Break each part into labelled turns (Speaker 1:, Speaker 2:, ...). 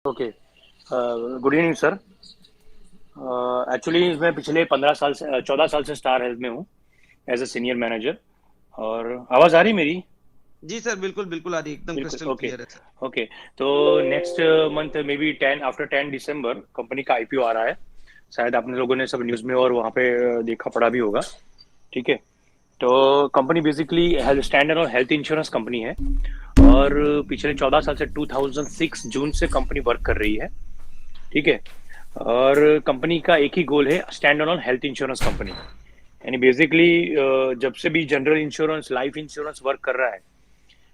Speaker 1: Okay. Good evening sir. Actually मैं पिछले 15 साल से 14 साल से स्टार हेल्थ में हूँ एज ए सीनियर मैनेजर। और आवाज़ आ रही मेरी?
Speaker 2: जी सर, बिल्कुल बिल्कुल आ रही है, एकदम
Speaker 1: बिल्कुल।
Speaker 2: Crystal
Speaker 1: okay.
Speaker 2: क्लियर है सर।
Speaker 1: ओके। तो next month may be 10 after 10 December company का आईपीओ आ रहा है। शायद आपने लोगों ने सब न्यूज़ में और वहाँ पे देखा पढ़ा भी होगा। ठीक है। तो कंपनी बेसिकली स्टैंडर्ड और हेल्थ इंश्योरेंस कंपनी है। और पिछले 14 साल से 2006 जून से कंपनी वर्क कर रही है। ठीक है। और कंपनी का एक ही गोल है, stand on health insurance company. यानी बेसिकली जब से भी general insurance life insurance work कर रहा है,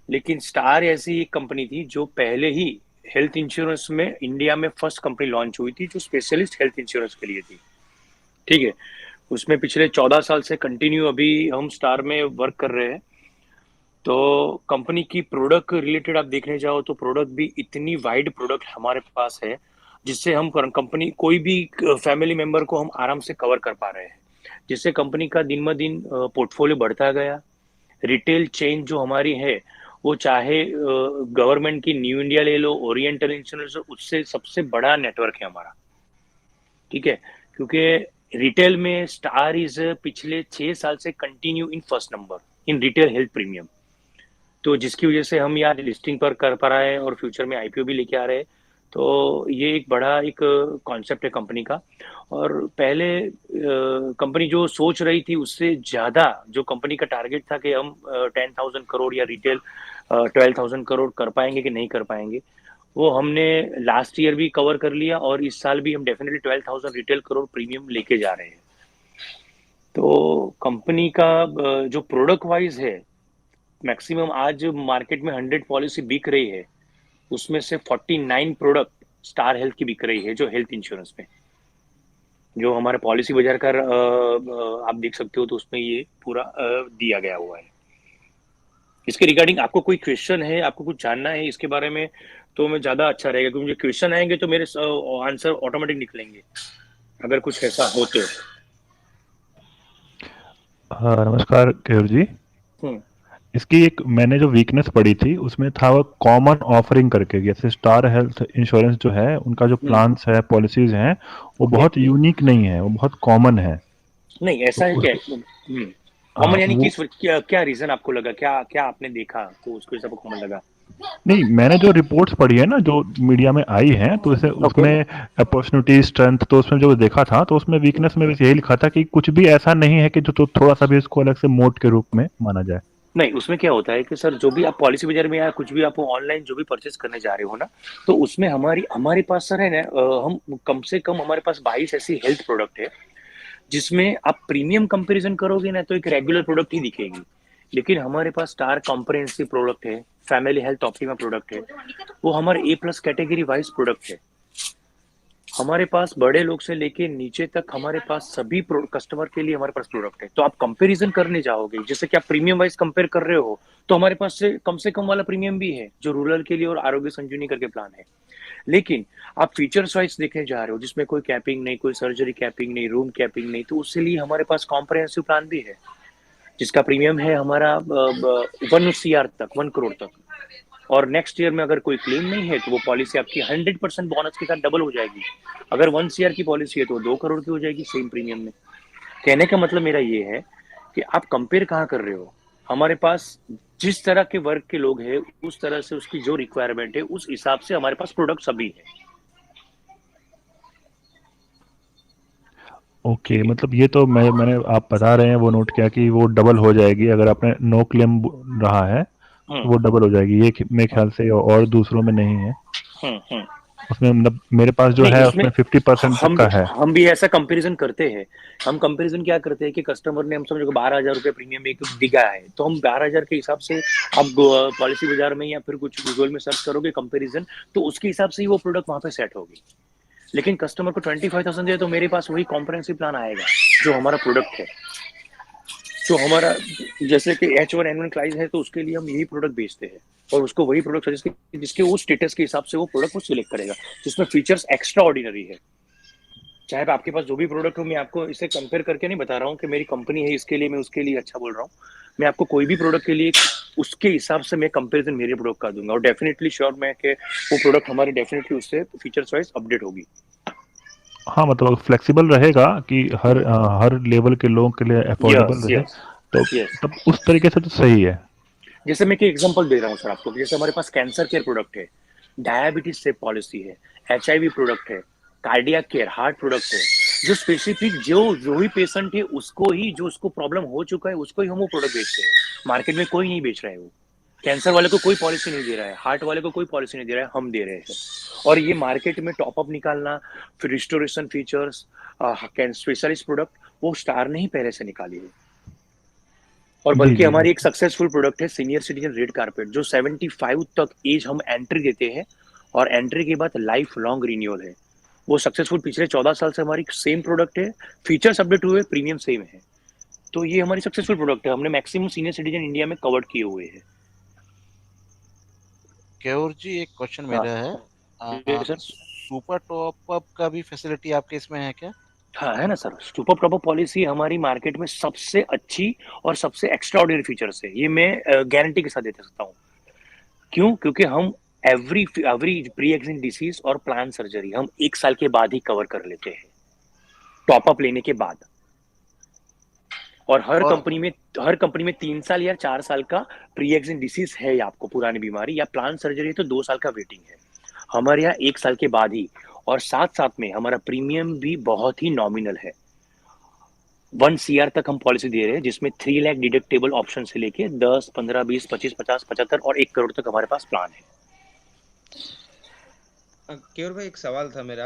Speaker 1: लेकिन स्टार ऐसी एक कंपनी थी जो पहले ही हेल्थ इंश्योरेंस में इंडिया में फर्स्ट कंपनी लॉन्च हुई थी जो स्पेशलिस्ट हेल्थ इंश्योरेंस के लिए थी। ठीक है। उसमें पिछले 14 साल से कंटिन्यू अभी हम स्टार में वर्क कर रहे हैं। तो कंपनी की प्रोडक्ट रिलेटेड आप देखने जाओ तो प्रोडक्ट भी इतनी वाइड प्रोडक्ट हमारे पास है, जिससे हम कंपनी कोई भी फैमिली मेंबर को हम आराम से कवर कर पा रहे हैं, जिससे कंपनी का दिन ब दिन पोर्टफोलियो बढ़ता गया। रिटेल चेन जो हमारी है, वो चाहे गवर्नमेंट की न्यू इंडिया ले लो, ओरिएंटल इंश्योरेंस, उससे सबसे बड़ा नेटवर्क है हमारा। ठीक है। क्योंकि रिटेल में स्टार इज पिछले 6 साल से continue in first number in retail health premium. तो जिसकी वजह से हम यहाँ लिस्टिंग पर कर पा रहे हैं और फ्यूचर में आईपीओ भी लेके आ रहे हैं। तो ये एक बड़ा एक कॉन्सेप्ट है कंपनी का। और पहले कंपनी जो सोच रही थी उससे ज़्यादा जो कंपनी का टारगेट था कि हम 10,000 करोड़ या रिटेल 12,000 करोड़ कर पाएंगे कि नहीं कर पाएंगे, वो हमने लास्ट ईयर भी कवर कर लिया और इस साल भी हम डेफिनेटली 12,000 रिटेल करोड़ प्रीमियम लेके जा रहे हैं। तो कंपनी का जो प्रोडक्ट वाइज है, मैक्सिमम आज मार्केट में 100 पॉलिसी बिक रही है, उसमें से 49 प्रोडक्ट स्टार हेल्थ की बिक रही है जो हेल्थ इंश्योरेंस में। जो हमारे पॉलिसी बाजार का आप देख सकते हो तो उसमें ये पूरा दिया गया हुआ है। इसके रिगार्डिंग आपको कोई क्वेश्चन है, आपको कुछ जानना है इसके बारे में, तो मैं ज़्यादा अच्छा रहेगा, क्योंकि मुझे क्वेश्चन आएंगे तो मेरे आंसर ऑटोमेटिक निकलेंगे अगर कुछ ऐसा हो तो।
Speaker 3: हाँ, नमस्कार केयूर जी।
Speaker 1: हम्म।
Speaker 3: इसकी एक मैंने जो वीकनेस पढ़ी थी उसमें था वो कॉमन ऑफरिंग करके, जैसे स्टार हेल्थ इंश्योरेंस जो है उनका जो
Speaker 1: हम्म।
Speaker 3: प्लान्स है पॉलिसीज हैं वो
Speaker 1: ओके।
Speaker 3: बहुत यूनिक नहीं है, वो बहुत कॉमन है।
Speaker 1: नहीं ऐसा
Speaker 3: तो
Speaker 1: है
Speaker 3: उस
Speaker 1: क्या?
Speaker 3: हाँ
Speaker 1: कॉमन यानी
Speaker 3: वो
Speaker 1: किस क्या, क्या रीजन आपको लगा, क्या क्या आपने देखा तो उसको सबको कॉमन लगा?
Speaker 3: नहीं, मैंने जो रिपोर्ट्स पढ़ी है ना जो मीडिया में आई हैं तो इसे
Speaker 1: ओके।
Speaker 3: उसमें अपॉर्चुनिटी स्ट्रेंथ तो उसमें जो देखा था तो उसमें वीकनेस में बस यही लिखा था कि कुछ भी ऐसा नहीं है कि जो तो थोड़ा सा भी इसको अलग से मोड के रूप में माना जाए।
Speaker 1: नहीं, उसमें क्या होता है कि सर जो भी आप पॉलिसी बाजार में या कुछ भी आप ऑनलाइन जो भी परचेज करने जा रहे हो ना, तो उसमें हमारी हमारे पास सर है ना, हम कम से कम हमारे पास 22 ऐसी हेल्थ प्रोडक्ट है जिसमें आप प्रीमियम कंपैरिजन करोगे ना तो एक रेगुलर प्रोडक्ट ही दिखेगी। लेकिन हमारे पास स्टार कॉम्प्रिहेंसिव प्रोडक्ट है, फैमिली हेल्थ ऑप्टिमा प्रोडक्ट है, वो हमारे ए प्लस कैटेगरी वाइज प्रोडक्ट है। हमारे पास बड़े लोग से लेके नीचे तक हमारे पास सभी कस्टमर के लिए हमारे पास प्रोडक्ट है। तो आप कंपैरिजन करने जाओगे, जैसे कि आप प्रीमियम वाइज कंपेयर कर रहे हो, तो हमारे पास से कम वाला प्रीमियम भी है जो रूरल के लिए और आरोग्य संजीवनी करके प्लान है। लेकिन आप फीचर्स वाइज देखने जा रहे हो जिसमें कोई कैपिंग नहीं, कोई सर्जरी कैपिंग नहीं, रूम कैपिंग नहीं, तो उसके लिए हमारे पास कॉम्प्रहेंसिव प्लान भी है जिसका प्रीमियम है हमारा 1 CR तक, 1 करोड़ तक। और नेक्स्ट ईयर में अगर कोई क्लेम नहीं है तो वो पॉलिसी आपकी 100% बोनस के साथ डबल हो जाएगी। अगर 1 CR की पॉलिसी है तो 2 करोड़ की हो जाएगी सेम प्रीमियम में। कहने का मतलब मेरा ये है कि आप कंपेयर कहाँ कर रहे हो। हमारे पास जिस तरह के वर्ग के लोग हैं उस तरह से उसकी जो रिक्वायरमेंट है उस हिसाब से हमारे पास प्रोडक्ट सभी है।
Speaker 3: ओके,
Speaker 1: ठीक है।
Speaker 3: मतलब ये तो मैंने आप बता रहे हैं वो नोट किया कि वो डबल हो जाएगी अगर आपने नो क्लेम रहा है तो
Speaker 1: हम्म।
Speaker 3: वो डबल हो जाएगी, ये मेरे
Speaker 1: हम्म।
Speaker 3: ख्याल से और दूसरों में नहीं है।
Speaker 1: हम्म।
Speaker 3: उसमें मतलब मेरे पास जो
Speaker 1: नहीं
Speaker 3: है
Speaker 1: उसमें
Speaker 3: उसमें 50%
Speaker 1: हम
Speaker 3: का है।
Speaker 1: हम भी ऐसा कंपैरिजन करते हैं। हम कंपैरिजन क्या करते हैं कि कस्टमर ने हम समझो 12,000 रुपये प्रीमियम एक दिया है, तो हम 12,000 के हिसाब से आप पॉलिसी बाजार में या फिर कुछ गूगल में सर्च करोगे कंपैरिजन, तो उसके हिसाब से ही वो प्रोडक्ट वहां पे सेट होगी। लेकिन कस्टमर को 25,000 दिया तो मेरे पास वही कॉम्प्रहेंसिव प्लान आएगा जो हमारा प्रोडक्ट है। जो हमारा जैसे कि H1N1 क्लाइज है तो उसके लिए हम यही प्रोडक्ट बेचते हैं और उसको वही प्रोडक्ट सजेस्ट जिसके वो स्टेटस के हिसाब से वो प्रोडक्ट वो सिलेक्ट करेगा, जिसमें फीचर्स एक्स्ट्रा ऑर्डिनरी है। चाहे आपके पास जो भी प्रोडक्ट हो, मैं आपको इसे कंपेयर करके नहीं बता रहा हूँ कि मेरी कंपनी है इसके लिए मैं उसके लिए अच्छा बोल रहा हूँ। मैं आपको कोई भी प्रोडक्ट के लिए उसके हिसाब से मैं कंपैरिजन मेरे प्रोडक्ट का दूंगा, और डेफिनेटली श्योर मैं कि वो प्रोडक्ट हमारे डेफिनेटली उससे फीचर्स वाइज अपडेट होगी।
Speaker 3: हाँ, मतलब फ्लेक्सिबल रहेगा कि हर लेवल के लोगों के लिए अफोर्डेबल
Speaker 1: यस
Speaker 3: रहे,
Speaker 1: यस
Speaker 3: तो
Speaker 1: यस।
Speaker 3: तब उस तरीके से तो सही है।
Speaker 1: जैसे मैं एक एग्जांपल दे रहा हूँ सर आपको, जैसे हमारे पास कैंसर केयर प्रोडक्ट है, डायबिटीज सेफ पॉलिसी है, HIV प्रोडक्ट है, कार्डियक केयर हार्ट प्रोडक्ट है, जो स्पेसिफिक जो भी पेशेंट है उसको ही, जो उसको प्रॉब्लम हो चुका है उसको ही हम वो प्रोडक्ट बेचते हैं। मार्केट में कोई नहीं बेच रहा है वो। कैंसर वाले को कोई पॉलिसी नहीं दे रहा है, हार्ट वाले को कोई पॉलिसी नहीं दे रहा है, हम दे रहे हैं। और ये मार्केट में टॉपअप निकालना, फिर रिस्टोरेशन फीचर्स, स्पेशलिस्ट प्रोडक्ट, वो स्टार ने ही पहले से निकाली है। और
Speaker 3: जी,
Speaker 1: बल्कि
Speaker 3: जी, जी।
Speaker 1: हमारी एक सक्सेसफुल प्रोडक्ट है सीनियर सिटीजन रेड कारपेट, जो 75 तक एज हम एंट्री देते हैं, और एंट्री के बाद लाइफ लॉन्ग रिन्यूअल है। वो सक्सेसफुल पिछले 14 साल से हमारी सेम प्रोडक्ट है, फीचर्स अपडेट हुए, प्रीमियम सेम है। तो ये हमारी सक्सेसफुल प्रोडक्ट है, हमने मैक्सिमम सीनियर सिटीजन इंडिया में कवर किए हुए हैं।
Speaker 4: केवल जी एक क्वेश्चन
Speaker 1: हाँ
Speaker 4: मेरा है,
Speaker 1: जी सर।
Speaker 4: सुपर टॉप अप का भी फैसिलिटी आपके इसमें है क्या?
Speaker 1: हाँ है ना सर, सुपर प्रॉपर पॉलिसी हमारी मार्केट में सबसे अच्छी और सबसे एक्स्ट्राऑर्डिनरी फीचर्स है, ये मैं गारंटी के साथ दे सकता हूँ। क्यों? क्योंकि हम every every pre existing disease और प्लान सर्जरी हम 1 साल के बाद ही कवर कर लेते हैं, टॉप अप लेने के बाद। और
Speaker 4: और
Speaker 1: हर कंपनी में 3 साल या 4 साल का प्री एग्जिस्टिंग डिसीज है, या आपको पुरानी बीमारी या प्लान सर्जरी तो 2 साल का वेटिंग है। हमारे यहाँ 1 साल के बाद ही, और साथ साथ में हमारा प्रीमियम भी बहुत ही नॉमिनल है। 1 CR तक हम पॉलिसी दे रहे हैं, जिसमें 3 लाख डिडक्टेबल ऑप्शन से लेके 10, 15, 20, 25, 50, 75 और 1 करोड़ तक हमारे पास प्लान है।
Speaker 2: केवल भाई एक सवाल था मेरा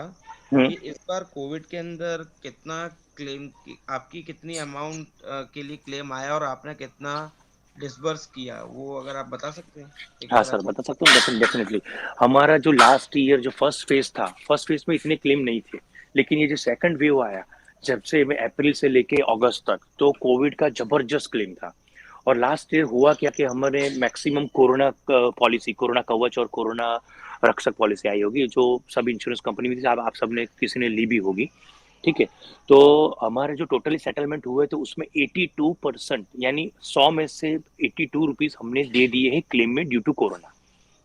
Speaker 1: हम्म।
Speaker 2: कि इस बार कोविड के अंदर कितना क्लेम की, आपकी कितनी अमाउंट के लिए क्लेम आया और आपने कितना डिसबर्स किया, वो अगर आप बता सकते हैं एक
Speaker 1: हाँ
Speaker 2: बार
Speaker 1: सर,
Speaker 2: अच्छे
Speaker 1: बता सकता हूँ डेफिनेटली। हमारा जो लास्ट ईयर जो फर्स्ट फेज था, फर्स्ट फेज में इतने क्लेम नहीं थे, लेकिन ये जो सेकंड वेव आया, जब से मैं अप्रैल से लेके अगस्त तक, तो कोविड का जबरदस्त क्लेम था। और लास्ट ईयर हुआ क्या कि हमारे मैक्सिमम कोरोना पॉलिसी, कोरोना कवच और कोरोना रक्षक पॉलिसी आई होगी, जो सब इंश्योरेंस कंपनी में थी, आप सबने किसी ने ली भी होगी, ठीक है। तो हमारे जो टोटली सेटलमेंट हुए तो उसमें 82%, यानी 100 में से 82 रुपीज हमने दे दिए हैं क्लेम में ड्यू टू कोरोना,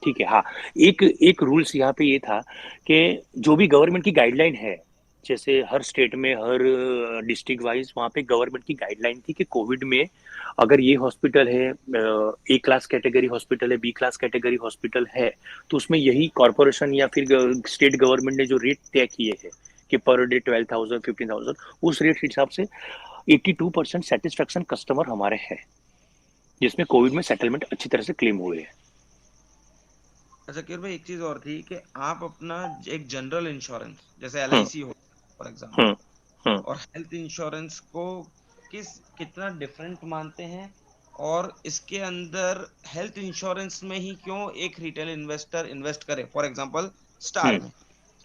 Speaker 1: ठीक है। हाँ, एक एक रूल्स यहाँ पे ये था कि जो भी गवर्नमेंट की गाइडलाइन है, जैसे हर स्टेट में, हर डिस्ट्रिक्ट वाइज वहाँ पे गवर्नमेंट की गाइडलाइन थी कि कोविड में अगर ये हॉस्पिटल है, ए क्लास कैटेगरी हॉस्पिटल है, बी क्लास कैटेगरी हॉस्पिटल है, तो उसमें यही कॉरपोरेशन या फिर स्टेट गवर्नमेंट ने जो रेट तय किए हैं कि पर डे 12,000, 15,000, उस रेट के हिसाब से 82% सेटिस्फेक्शन कस्टमर हमारे हैं, जिसमें कोविड में सेटलमेंट अच्छी तरह से क्लेम हुए हैं।
Speaker 2: अच्छा केवल भाई एक चीज और थी कि आप अपना एक जनरल इंश्योरेंस जैसे
Speaker 1: हम्म
Speaker 2: LIC हो फॉर
Speaker 1: हम्म
Speaker 2: एग्जांपल
Speaker 1: हम्म
Speaker 2: और हेल्थ इंश्योरेंस को कितना डिफरेंट मानते हैं, और इसके अंदर हेल्थ इंश्योरेंस में ही क्यों एक रिटेल इन्वेस्टर इन्वेस्ट करे फॉर एग्जांपल स्टार में,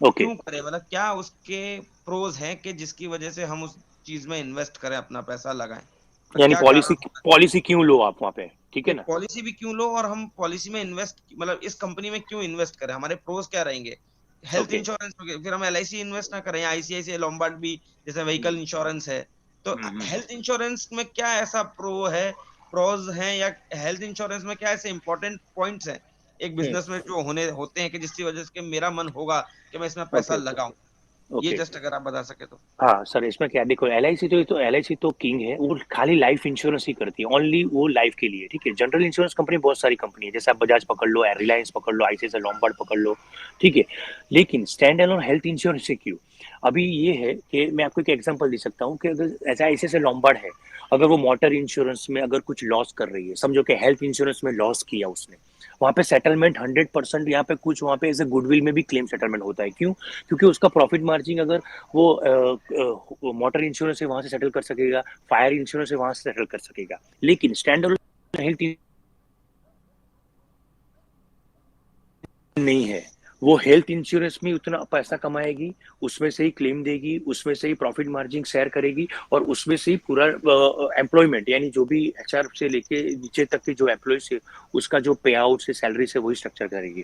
Speaker 1: ओके।
Speaker 2: क्यों करे, मतलब क्या उसके प्रोज हैं कि जिसकी वजह से हम उस चीज में इन्वेस्ट करें, अपना पैसा लगाएं, तो
Speaker 1: यानी
Speaker 2: क्या
Speaker 1: पॉलिसी
Speaker 2: कारण होगा
Speaker 1: पॉलिसी क्यों लो आप वहाँ पे, ठीक
Speaker 2: कि
Speaker 1: है ना।
Speaker 2: पॉलिसी भी क्यों लो और हम पॉलिसी में इन्वेस्ट, मतलब इस कंपनी में क्यों इन्वेस्ट करें, हमारे प्रोज क्या रहेंगे हेल्थ
Speaker 1: ओके।
Speaker 2: इंश्योरेंस में, फिर हम LIC इन्वेस्ट ना करें या ICICI लोम्बार्ड भी जैसे व्हीकल इंश्योरेंस है, तो
Speaker 1: हम्म।
Speaker 2: हेल्थ इंश्योरेंस में क्या ऐसा प्रोज है या हेल्थ इंश्योरेंस में क्या ऐसे इंपॉर्टेंट पॉइंट्स हैं एक
Speaker 1: हम्म।
Speaker 2: बिजनेस में जो होने होते हैं कि जिसकी वजह से मेरा मन होगा कि मैं इसमें पैसा
Speaker 1: ओके ओके
Speaker 2: लगाऊं, ये
Speaker 1: ओके।
Speaker 2: जस्ट अगर आप बता सके तो।
Speaker 1: हाँ सर, इसमें क्या देखो, LIC तो किंग है, वो खाली लाइफ इंश्योरेंस ही करती है, ओनली वो लाइफ के लिए, ठीक है। जनरल इंश्योरेंस कंपनी बहुत सारी कंपनी है, जैसे आप बजाज पकड़ लो, रिलायंस पकड़ लो, ICICI लोम्बार्ड पकड़ लो, ठीक है। लेकिन स्टैंड अलोन हेल्थ इंश्योरेंस से क्यों? अभी ये है कि मैं आपको एक एग्जांपल दे सकता हूँ कि अगर ऐसा ICICI लोम्बार्ड है, अगर वो मोटर इंश्योरेंस में अगर कुछ लॉस कर रही है, समझो कि हेल्थ इंश्योरेंस में लॉस किया उसने, वहां पे सेटलमेंट 100%, यहाँ पे कुछ वहां पे एज ए गुडविल में भी क्लेम सेटलमेंट होता है। क्यों? क्योंकि उसका प्रॉफिट मार्जिन अगर वो मोटर इंश्योरेंस से वहां से सेटल कर सकेगा, फायर इंश्योरेंस से वहां से सेटल कर सकेगा, लेकिन स्टैंड अलोन हेल्थ नहीं है। वो हेल्थ इंश्योरेंस में उतना पैसा कमाएगी, उसमें से ही क्लेम देगी, उसमें से ही प्रॉफिट मार्जिन शेयर करेगी, और उसमें से ही पूरा एम्प्लॉयमेंट, यानी जो भी HR से लेके नीचे तक के जो एम्प्लॉय है, उसका जो पे आउट से सैलरी से वही स्ट्रक्चर करेगी।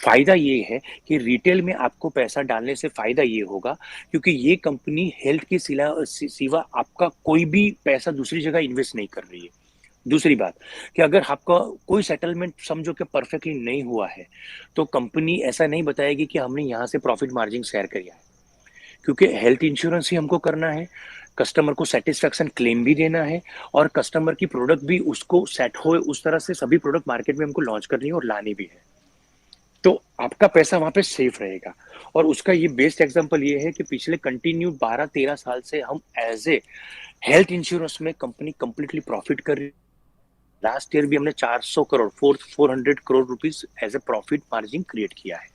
Speaker 1: फायदा ये है कि रिटेल में आपको पैसा डालने से फायदा ये होगा, क्योंकि ये कंपनी हेल्थ के सिवा आपका कोई भी पैसा दूसरी जगह इन्वेस्ट नहीं कर रही है। दूसरी बात कि अगर आपका कोई सेटलमेंट समझो कि परफेक्टली नहीं हुआ है, तो कंपनी ऐसा नहीं बताएगी कि हमने यहाँ से प्रॉफिट मार्जिन शेयर किया है, क्योंकि हेल्थ इंश्योरेंस ही हमको करना है, कस्टमर को सेटिस्फेक्शन क्लेम भी देना है, और कस्टमर की प्रोडक्ट भी उसको सेट हो उस तरह से सभी प्रोडक्ट मार्केट में हमको लॉन्च करनी है और लानी भी है। तो आपका पैसा वहां पे सेफ रहेगा। और उसका ये बेस्ट एग्जांपल ये है कि पिछले कंटिन्यू 12-13 साल से हम एज ए हेल्थ इंश्योरेंस में कंपनी कंप्लीटली प्रॉफिट कर रही। लास्ट ईयर भी हमने 400 crore 400 rupees as a profit margin create किया है।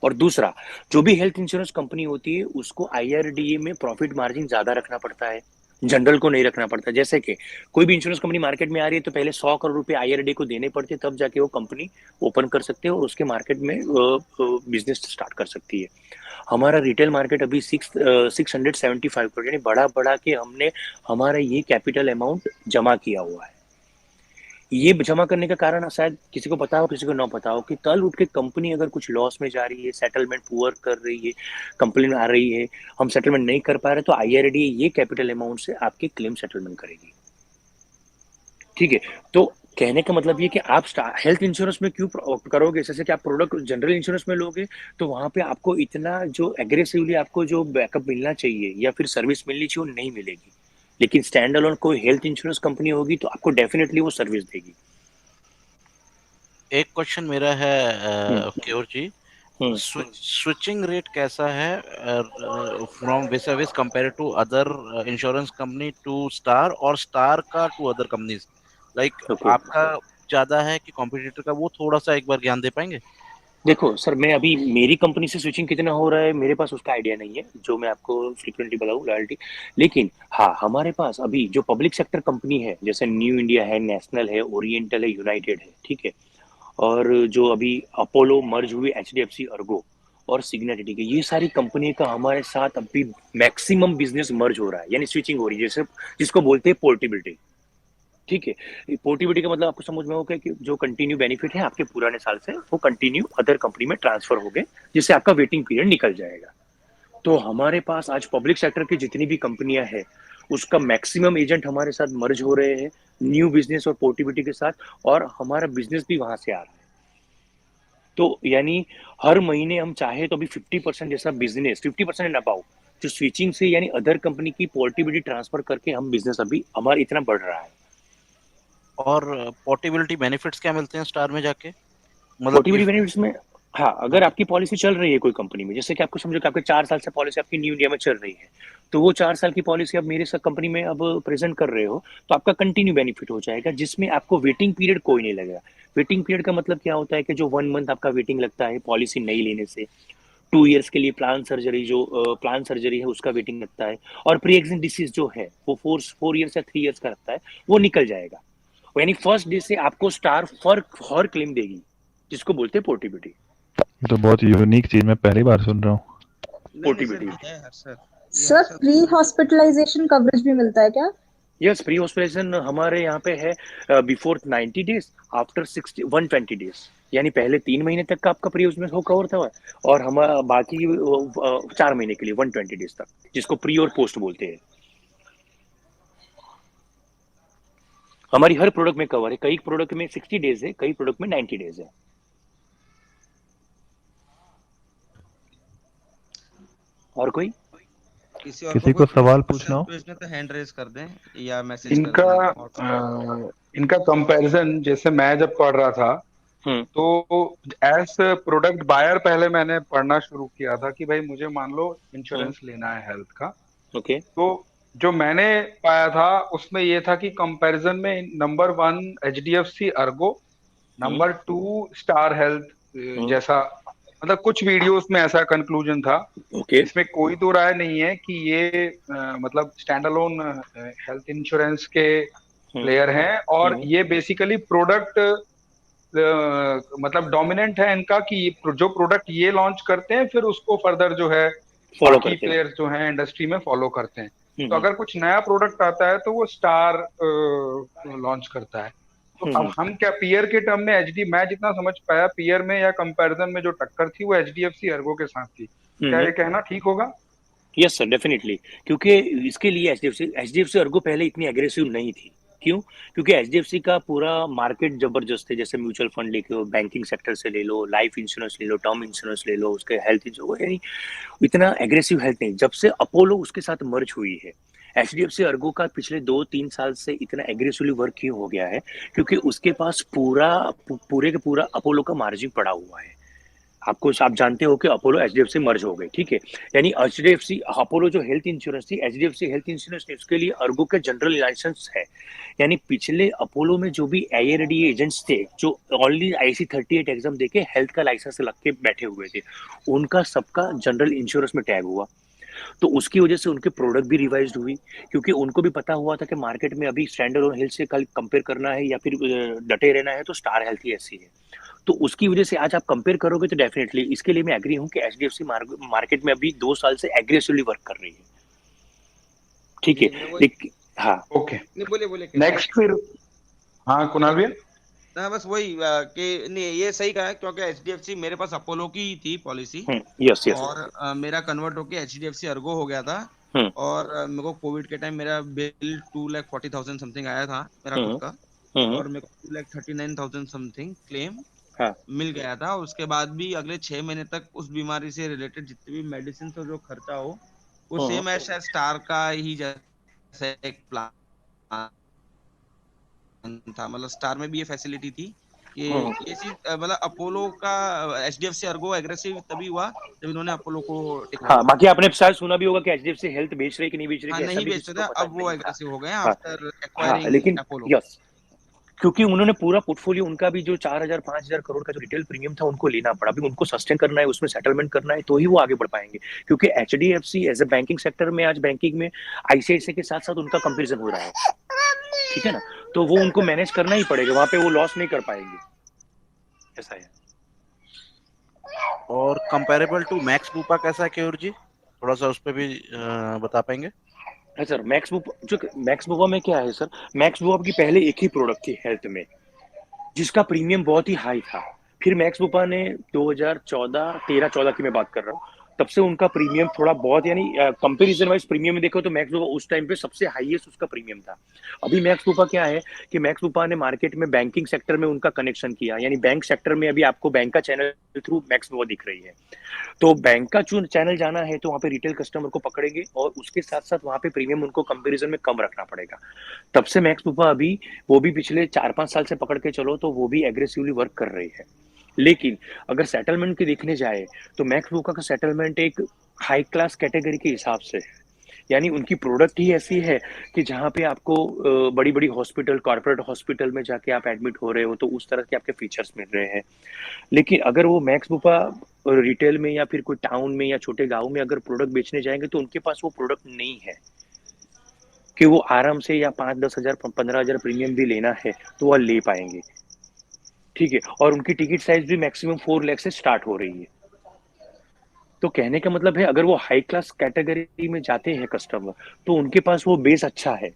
Speaker 1: और दूसरा, जो भी हेल्थ इंश्योरेंस कंपनी होती है उसको आईआरडीए में प्रॉफिट मार्जिन ज्यादा रखना पड़ता है, जनरल को नहीं रखना पड़ता। जैसे कि कोई भी इंश्योरेंस कंपनी मार्केट में आ रही है तो पहले 100 करोड़ रुपए आईआरडी को देने पड़ते हैं, तब जाके वो कंपनी ओपन कर सकते हैं और उसके मार्केट में बिजनेस स्टार्ट कर सकती है। हमारा रिटेल मार्केट अभी 675 करोड़, यानी बढ़ा बढ़ा के हमने हमारा ये कैपिटल अमाउंट जमा किया हुआ है। ये जमा करने का कारण शायद किसी को पता हो किसी को ना पता हो, कि कल उठ के कंपनी अगर कुछ लॉस में जा रही है, सेटलमेंट पुअर कर रही है, कंप्लेन आ रही है, हम सेटलमेंट नहीं कर पा रहे, तो आईआरडी ये कैपिटल अमाउंट से आपके क्लेम सेटलमेंट करेगी। ठीक है, तो कहने का मतलब ये कि आप हेल्थ इंश्योरेंस में क्यों करोगे, जैसे कि आप प्रोडक्ट जनरल इंश्योरेंस में लोगे तो वहां पे आपको इतना जो एग्रेसिवली आपको जो बैकअप मिलना चाहिए या फिर सर्विस मिलनी चाहिए वो नहीं मिलेगी। लेकिन स्टैंड अलोन कोई हेल्थ इंश्योरेंस कंपनी होगी तो आपको डेफिनेटली वो सर्विस देगी।
Speaker 4: एक क्वेश्चन मेरा है केयोर जी,
Speaker 1: हम्म
Speaker 4: स्विचिंग रेट कैसा है from vis compare to other insurance company to star, और स्टार का to other companies, like
Speaker 1: okay,
Speaker 4: आपका ज्यादा है कि कॉम्पिटिटर का, वो थोड़ा सा एक बार ज्ञान दे पाएंगे?
Speaker 1: देखो सर, मैं अभी मेरी कंपनी से स्विचिंग कितना हो रहा है मेरे पास उसका आइडिया नहीं है जो मैं आपको फ्रिक्वेंटली बताऊं लॉयल्टी। लेकिन हाँ, हमारे पास अभी जो पब्लिक सेक्टर कंपनी है जैसे न्यू इंडिया है, नेशनल है, ओरिएंटल है, यूनाइटेड है, ठीक है, और जो अभी अपोलो मर्ज हुई एचडीएफसी अर्गो और सिग्नेट, ठीक है, ये सारी कंपनी का हमारे साथ अभी मैक्सिमम बिजनेस मर्ज हो रहा है, यानी स्विचिंग हो रही है, जैसे जिसको बोलते हैं पोर्टेबिलिटी। ठीक है, पोर्टेबिलिटी का मतलब आपको समझ में होगा कि जो कंटिन्यू बेनिफिट है आपके पुराने साल से वो कंटिन्यू अदर कंपनी में ट्रांसफर हो गए, जिससे आपका वेटिंग पीरियड निकल जाएगा। तो हमारे पास आज पब्लिक सेक्टर की जितनी भी कंपनियां हैं उसका मैक्सिमम एजेंट हमारे साथ मर्ज हो रहे हैं न्यू बिजनेस और पोर्टेबिलिटी के साथ, और हमारा बिजनेस भी वहां से आ रहा है। तो यानी हर महीने हम चाहे तो अभी 50% जैसा बिजनेस, 50% एंड अबाउ जो स्विचिंग से यानी अदर कंपनी की पोर्टेबिलिटी ट्रांसफर करके हम बिजनेस अभी हमारा इतना बढ़ रहा है।
Speaker 4: और पोर्टेबिलिटी बेनिफिट्स क्या मिलते हैं स्टार में जाके, मतलब कि
Speaker 1: पोर्टेबिलिटी बेनिफिट्स में, हाँ, अगर आपकी पॉलिसी चल रही है कोई कंपनी में, जैसे कि आपको समझो कि आपके 4 साल से पॉलिसी आपकी न्यू इंडिया में चल रही है, तो वो 4 साल की पॉलिसी आप मेरे साथ कंपनी में अब प्रेजेंट कर रहे हो, तो आपका कंटिन्यू बेनिफिट हो जाएगा जिसमें आपको वेटिंग पीरियड कोई नहीं लगेगा। वेटिंग पीरियड का मतलब क्या होता है कि जो 1 मंथ आपका वेटिंग लगता है पॉलिसी नहीं लेने से, 2 ईयर्स के लिए प्लान सर्जरी, जो प्लान सर्जरी है उसका वेटिंग लगता है, और प्री एक्जिस्टिंग डिसीज जो है वो 4 ईयर्स या 3 ईयर्स का लगता है, वो निकल जाएगा। यानी फर्स्ट डे से आपको स्टार फॉर क्लेम देगी, जिसको बोलते हैं पोर्टेबिलिटी।
Speaker 3: ये तो बहुत यूनिक चीज मैं पहली बार सुन रहा हूँ।
Speaker 2: नहीं सर,
Speaker 1: पोर्टेबिलिटी,
Speaker 2: ये है सर, ये है
Speaker 5: sir
Speaker 2: sir.
Speaker 5: Pre hospitalisation coverage भी मिलता है क्या?
Speaker 1: यस, प्री हॉस्पिटलाइजेशन हमारे यहाँ पे है बिफोर 90 डेज, आफ्टर 120 डेज, यानी पहले 3 महीने तक का आपका प्री उसमें हो कवर था, और हम बाकी 4 महीने के लिए 120 डेज तक, जिसको प्री और पोस्ट बोलते हैं। हमारी हर प्रोडक्ट में कवर है, कई प्रोडक्ट में 60 डेज है, कई प्रोडक्ट में 90 डेज है। और कोई
Speaker 2: किसी और को
Speaker 3: किसी
Speaker 2: कोई
Speaker 3: को सवाल
Speaker 2: क्वेश्चन
Speaker 3: पूछना हो?
Speaker 2: पूछना तो हैंड रेज कर दें या मैसेज कर
Speaker 6: इनका
Speaker 2: दें और
Speaker 6: इनका कंपैरिजन जैसे मैं जब पढ़ रहा था,
Speaker 1: हम्म
Speaker 6: तो एज प्रोडक्ट बायर पहले मैंने पढ़ना शुरू किया था कि भाई मुझे मान लो
Speaker 1: हम्म
Speaker 6: इंश्योरेंस लेना है हेल्थ का।
Speaker 1: ओके,
Speaker 6: तो जो मैंने पाया था उसमें ये था कि कंपैरिजन में नंबर 1 एचडीएफसी अर्गो,
Speaker 1: हम्म
Speaker 6: नंबर 2 स्टार हेल्थ,
Speaker 1: हम्म
Speaker 6: जैसा मतलब कुछ वीडियोस में ऐसा कंक्लूजन था।
Speaker 1: ओके,
Speaker 6: इसमें कोई दो राय नहीं है कि ये मतलब स्टैंड अलोन हेल्थ इंश्योरेंस के
Speaker 1: हम्म
Speaker 6: प्लेयर हैं, और
Speaker 1: हम्म
Speaker 6: ये बेसिकली प्रोडक्ट मतलब डोमिनेंट है इनका कि जो प्रोडक्ट ये लॉन्च करते हैं फिर उसको फर्दर जो है
Speaker 1: फॉलो
Speaker 6: बाकी
Speaker 1: करते हैं।
Speaker 6: प्लेयर्स जो हैं इंडस्ट्री में फॉलो करते हैं। तो
Speaker 1: हम्म
Speaker 6: अगर कुछ नया प्रोडक्ट आता है तो वो स्टार लॉन्च करता है। तो अब
Speaker 1: हम्म
Speaker 6: हम क्या पीयर के टर्म में एचडी, मैं जितना समझ पाया पीयर में या कंपैरिजन में जो टक्कर थी वो एचडीएफसी अर्गो के साथ थी। क्या
Speaker 1: हम्म
Speaker 6: ये कहना ठीक होगा?
Speaker 1: यस सर, डेफिनेटली, क्योंकि इसके लिए एचडीएफसी अर्गो पहले इतनी एग्रेसिव नहीं थी। क्यों? क्योंकि एचडीएफसी का पूरा मार्केट जबरदस्त है, जैसे म्यूचुअल फंड लेके बैंकिंग सेक्टर से ले लो, लाइफ इंश्योरेंस ले लो, टर्म इंश्योरेंस ले लो, उसके हेल्थ इंश्योरेंस, यानी इतना एग्रेसिव हेल्थ नहीं। जब से अपोलो उसके साथ मर्ज हुई है, एचडीएफसी अर्गो का पिछले 2-3 साल से इतना एग्रेसिवली वर्क क्यों हो गया है? क्योंकि उसके पास पूरे के पूरा अपोलो का मार्जिन पड़ा हुआ है। आप जानते हो कि अपोलो एचडीएफसी मर्ज हो गई, ठीक है? यानी एचडीएफसी अपोलो जो हेल्थ इंश्योरेंस थी, एचडीएफसी हेल्थ इंश्योरेंस ने उसके लिए अर्गो के जनरल लाइसेंस है। यानी पिछले अपोलो में जो भी आईआरडी एजेंट्स थे, जो ओनली IC38 एग्जाम देके हेल्थ का लाइसेंस लग के बैठे हुए थे, उनका सबका जनरल इंश्योरेंस में टैग हुआ। तो उसकी वजह से उनके प्रोडक्ट भी रिवाइज्ड हुई, क्योंकि उनको भी पता हुआ था कि मार्केट में अभी स्टैंडर्ड और हेल्थ से कल कंपेयर करना है या फिर डटे रहना है, तो स्टार हेल्थ ही ऐसी है। तो उसकी वजह से आज आप कंपेयर करोगे तो डेफिनेटली इसके लिए मैं एग्री हूं कि एचडीएफसी मार्केट में अभी 2 साल से एग्रेसिवली वर्क कर रही है, ठीक है? लेकिन हाँ,
Speaker 6: ओके,
Speaker 2: नहीं बोलिए बोलिए
Speaker 6: नेक्स्ट फिर। हाँ कुणाल भैया।
Speaker 2: ना बस वही कि नहीं ये सही कहा है, क्योंकि एचडीएफसी मेरे पास अपोलो की ही थी पॉलिसी,
Speaker 1: यस यस,
Speaker 2: और मेरा कन्वर्ट होके एचडीएफसी अर्गो हो गया था।
Speaker 1: हम्म
Speaker 2: और मेरे को कोविड के टाइम मेरा बिल 2,40,000 समथिंग आया था मेरा खुद
Speaker 1: हम्म
Speaker 2: का,
Speaker 1: हम्म,
Speaker 2: और मेरे को 2,39,000 समथिंग क्लेम
Speaker 1: हाँ
Speaker 2: मिल गया था। उसके बाद भी अगले 6 महीने तक उस बीमारी से रिलेटेड जितने भी मेडिसिन और जो खर्चा हो, वो
Speaker 1: हम्म
Speaker 2: सेम एज स्टार का ही जैसे एक प्लान था। मतलब स्टार में भी ये फैसिलिटी थी कि
Speaker 1: हम्म,
Speaker 2: ये चीज मतलब अपोलो का एचडीएफसी अर्गो एग्रेसिव तभी हुआ जब इन्होंने अपोलो को टेक
Speaker 1: हाँ।
Speaker 2: ओवर
Speaker 1: बाकी
Speaker 2: किया।
Speaker 1: आपने शायद सुना भी होगा कि एचडीएफसी हेल्थ बेच रही कि नहीं बेच रही,
Speaker 2: हाँ
Speaker 1: कि ऐसा
Speaker 2: नहीं
Speaker 1: भी
Speaker 2: बेचते
Speaker 1: किसी को
Speaker 2: थे,
Speaker 1: पता
Speaker 2: अब वो
Speaker 1: नहीं था।
Speaker 2: एग्रेसिव हो गए
Speaker 1: हाँ
Speaker 2: आफ्टर
Speaker 1: हाँ,
Speaker 2: एक्वायरिंग
Speaker 1: लेकिन
Speaker 2: अपोलो।
Speaker 1: यस, क्योंकि उन्होंने पूरा पोर्टफोलियो, उनका भी जो 4,000-5,000 करोड़ का जो रिटेल प्रीमियम था उनको लेना पड़ा। अभी उनको सस्टेन करना है, उसमें सेटलमेंट करना है, तो ही वो आगे बढ़ पाएंगे। क्योंकि HDFC as a banking sector में, आज बैंकिंग में आईसीआईसीआई के साथ साथ उनका कंपेरिजन हो रहा है, ठीक है ना? तो वो उनको मैनेज करना ही पड़ेगा, वहां पे वो लॉस नहीं कर पाएंगे, ऐसा है।
Speaker 4: और कंपेरेबल टू मैक्स बूपा कैसा है केयूर जी, थोड़ा सा उस पर भी बता पाएंगे?
Speaker 1: है सर, मैक्स बुपा में क्या है सर, मैक्स बुपा की पहले एक ही प्रोडक्ट थी हेल्थ में, जिसका प्रीमियम बहुत ही हाई था। फिर मैक्स बुपा ने 2014, 13-14 की मैं बात कर रहा हूँ, तब से उनका प्रीमियम थोड़ा बहुत, यानी कंपैरिजन वाइज प्रीमियम में देखो तो मैक्स बुपा उस टाइम पे सबसे हाईएस्ट उसका प्रीमियम था। अभी मैक्स बुपा क्या है कि मैक्स बुपा ने मार्केट में बैंकिंग सेक्टर में उनका कनेक्शन किया, यानी बैंक सेक्टर में अभी आपको बैंक का चैनल थ्रू मैक्स बुपा दिख रही है। तो बैंक का जो चैनल जाना है तो वहाँ पे रिटेल कस्टमर को पकड़ेंगे, और उसके साथ साथ वहाँ पे प्रीमियम उनको कंपैरिजन में कम रखना पड़ेगा। तब से मैक्स बुपा अभी, वो भी पिछले 4-5 साल से पकड़ के चलो तो वो भी एग्रेसिवली वर्क कर रही है। लेकिन अगर सेटलमेंट के देखने जाए तो मैक्स बुका का सेटलमेंट एक हाई क्लास कैटेगरी के हिसाब से है। यानी उनकी प्रोडक्ट ही ऐसी है कि जहाँ पे आपको बड़ी बड़ी हॉस्पिटल, कॉर्पोरेट हॉस्पिटल में जाके आप एडमिट हो रहे हो तो उस तरह के आपके फीचर्स मिल रहे हैं। लेकिन अगर वो मैक्स बुपा रिटेल में या फिर कोई टाउन में या छोटे गांव में अगर प्रोडक्ट बेचने जाएंगे तो उनके पास वो प्रोडक्ट नहीं है कि वो आराम से या 5-10 हजार 15 हजार प्रीमियम भी लेना है तो वह ले पाएंगे, ठीक है? और उनकी टिकट साइज भी मैक्सिमम 4 लाख से स्टार्ट हो रही है। तो कहने का मतलब है, अगर वो हाई क्लास कैटेगरी में जाते हैं कस्टमर, तो उनके पास वो बेस अच्छा है।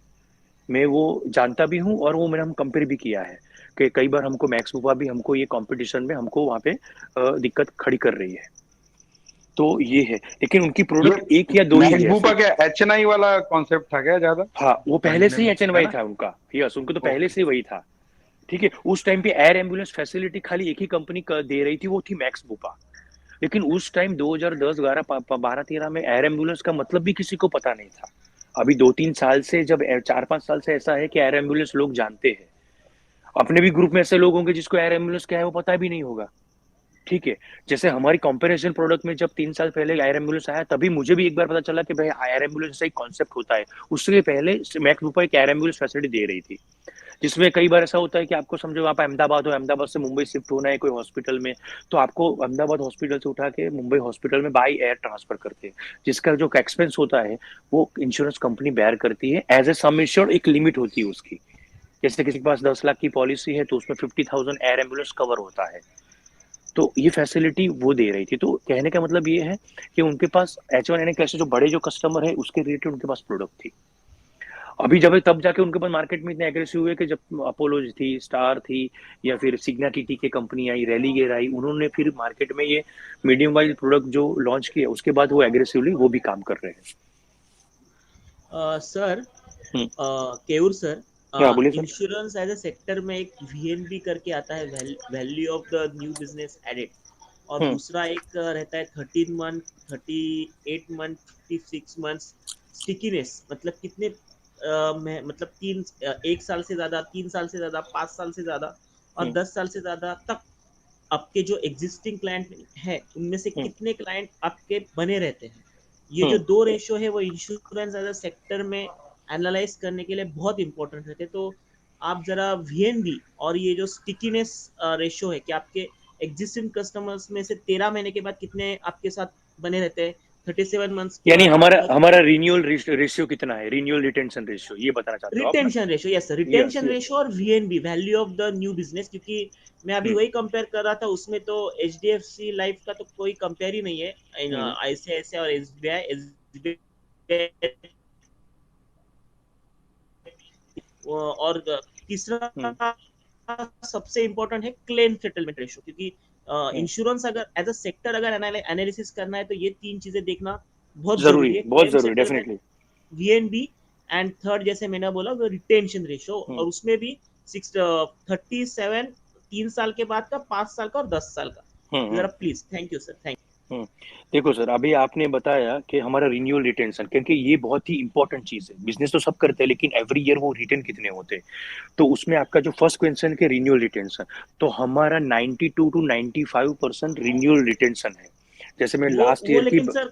Speaker 1: मैं वो जानता भी हूँ, और वो मैंने हम कंपेयर भी किया है कि कई बार हमको मैक्स बुपा भी हमको ये कंपटीशन में हमको वहाँ पे दिक्कत खड़ी कर रही है। तो ये है, लेकिन उनकी
Speaker 6: ये
Speaker 1: प्रोडक्ट एक या दो ही है
Speaker 6: मैक्सबूपा
Speaker 1: सिर्फ।
Speaker 6: क्या HNI वाला कॉन्सेप्ट था क्या ज्यादा?
Speaker 1: हाँ, वो पहले से ही
Speaker 6: है
Speaker 1: HNY
Speaker 6: ना?
Speaker 1: था उनका, यस, उनको तो पहले
Speaker 6: ओके।
Speaker 1: से वही था, ठीक है? उस टाइम पे एयर एम्बुलेंस फैसिलिटी खाली एक ही कंपनी दे रही थी, वो थी मैक्स बुपा। लेकिन उस टाइम 2010, 11, 12, 13 में एयर एम्बुलेंस का मतलब भी किसी को पता नहीं था। अभी 2-3 साल से, जब 4-5 साल से ऐसा है कि एयर एम्बुलेंस लोग जानते हैं। अपने भी ग्रुप में ऐसे लोग होंगे जिसको एयर एम्बुलेंस क्या है वो पता भी नहीं होगा, ठीक है? जैसे हमारी कंपैरिजन प्रोडक्ट में जब 3 साल पहले एयर एम्बुलेंस आया, तभी मुझे भी एक बार पता चला कि भाई एयर एम्बुलेंस का एक कॉन्सेप्ट होता है। उससे पहले मैक्स बुपा एक एयर एम्बुलेंस फैसिलिटी दे रही थी, जिसमें कई बार ऐसा होता है कि आपको समझो आप अहमदाबाद हो, अहमदाबाद से मुंबई शिफ्ट होना है कोई हॉस्पिटल में, तो आपको अहमदाबाद हॉस्पिटल से उठा के मुंबई हॉस्पिटल में बाई एयर ट्रांसफर करते हैं, जिसका जो एक्सपेंस होता है वो इंश्योरेंस कंपनी बेयर करती है। एज ए सम इंश्योर्ड एक लिमिट होती है उसकी, जैसे किसी के पास 10 लाख की पॉलिसी है तो उसमें 50,000 एयर एम्बुलेंस कवर होता है। तो ये फैसिलिटी वो दे रही थी। तो कहने का मतलब ये है कि उनके पास H1N क्लास जो बड़े जो कस्टमर है उसके रिलेटेड उनके पास प्रोडक्ट थी। अभी जब तब जाके उनके पास मार्केट में इतने एग्रेसिव हुए कि जब अपोलो थी, स्टार थी, या फिर सिग्ना टीटी की कंपनी आई, रेलीगेयर आई, उन्होंने फिर मार्केट में ये मीडियम वाइज प्रोडक्ट जो लॉन्च किया, उसके बाद वो एग्रेसिवली वो भी काम कर रहे हैं।
Speaker 7: सर,
Speaker 1: हम्म
Speaker 7: केयूर सर,
Speaker 1: हाँ बोलिए sir.
Speaker 7: Insurance as a sector में एक VNB करके आता है, value of the new business added, और दूसरा एक रहता है 13 मंथ, 38 मंथ, 56 मंथ स्टिकीनेस, मतलब कितने मतलब 1 साल से ज्यादा, 3 साल से ज्यादा, 5 साल से ज्यादा और 10 साल से ज्यादा तक आपके जो एग्जिस्टिंग क्लाइंट है उनमें से कितने क्लाइंट आपके बने रहते हैं। ये जो 2 रेशियो है वो इंश्योरेंस एज अ सेक्टर में एनालाइज करने के लिए बहुत इंपॉर्टेंट रहते हैं। तो आप जरा VNB और ये जो स्टिकीनेस रेशियो है कि आपके एग्जिस्टिंग कस्टमर्स में से 13 महीने के बाद कितने आपके साथ बने रहते हैं, 37 मंथ्स के
Speaker 1: यानी
Speaker 7: बाद
Speaker 1: हमारा रिन्यूअल रेशियो कितना है, रिन्यूअल रिटेंशन रेशियो, ये बताना चाहते हो आप ना?
Speaker 7: Retention ratio, yes sir, retention ratio और VNB, value of the new business. क्योंकि मैं अभी वही कंपेयर कर रहा था, उसमें तो HDFC लाइफ का तो कोई कंपेयर ही नहीं है, ICICI और SBI और तीसरा सबसे इंपॉर्टेंट है क्लेम सेटलमेंट रेशियो। क्योंकि इंश्योरेंस अगर एज अ सेक्टर अगर एनालिसिस करना है तो ये 3 चीजें देखना बहुत जरूरी है।
Speaker 1: बहुत जरूरी, डेफिनेटली।
Speaker 7: VNB एंड थर्ड जैसे मैंने बोला वो रिटेंशन रेशियो, और उसमें भी 37 3 साल के बाद का, 5 साल का और 10 साल का। जरा please, thank you sir, thank you.
Speaker 1: देखो सर, अभी आपने बताया कि हमारा रिन्यूअल रिटेंशन, क्योंकि ये बहुत ही इंपॉर्टेंट चीज है। बिजनेस तो सब करते हैं, लेकिन एवरी ईयर वो रिटर्न कितने होते हैं। तो उसमें आपका जो फर्स्ट क्वेश्चन के रिन्यूअल रिटेंशन, तो हमारा 92 to 95% रिन्यूअल रिटेंशन है। जैसे मैं लास्ट
Speaker 7: वो
Speaker 1: ईयर की
Speaker 7: लेकिन सर